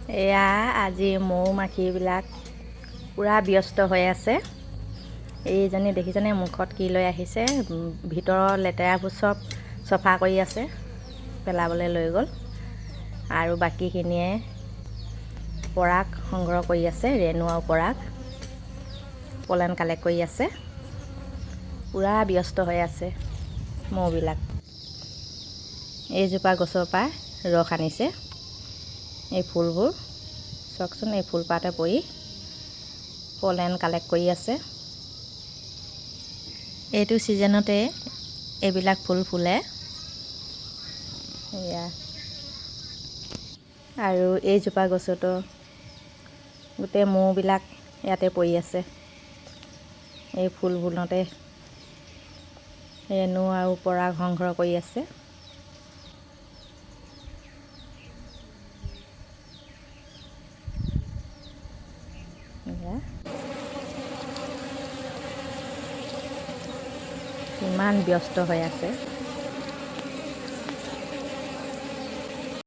এয়া আজি মৌ মাখিবিলাক পুৰা ব্যস্ত হৈ আছে। এইজনী দেখিছেনে মুখত কি লৈ আহিছে? ভিতৰৰ লেতেৰাবোৰ চব চফা কৰি আছে, পেলাবলৈ লৈ গ'ল। আৰু বাকীখিনিয়ে পৰাগ সংগ্ৰহ কৰি আছে, ৰেণু আৰু পৰাগ পলেন কালেক্ট কৰি আছে। পুৰা ব্যস্ত হৈ আছে মৌবিলাক। এইজোপা গছৰ পৰা ৰস আনিছে। এই ফুলবোৰ চাওকচোন, এই ফুলপাহতে পৰি পলেন কালেক্ট কৰি আছে। এইটো ছিজনতে এইবিলাক ফুল ফুলে। এয়া আৰু এইজোপা গছতো গোটেই মৌবিলাক ইয়াতে পৰি আছে। এই ফুলবোৰতে ৰেণু আৰু পৰাগ সংগ্ৰহ কৰি আছে। ইমান ব্যস্ত হৈ আছে।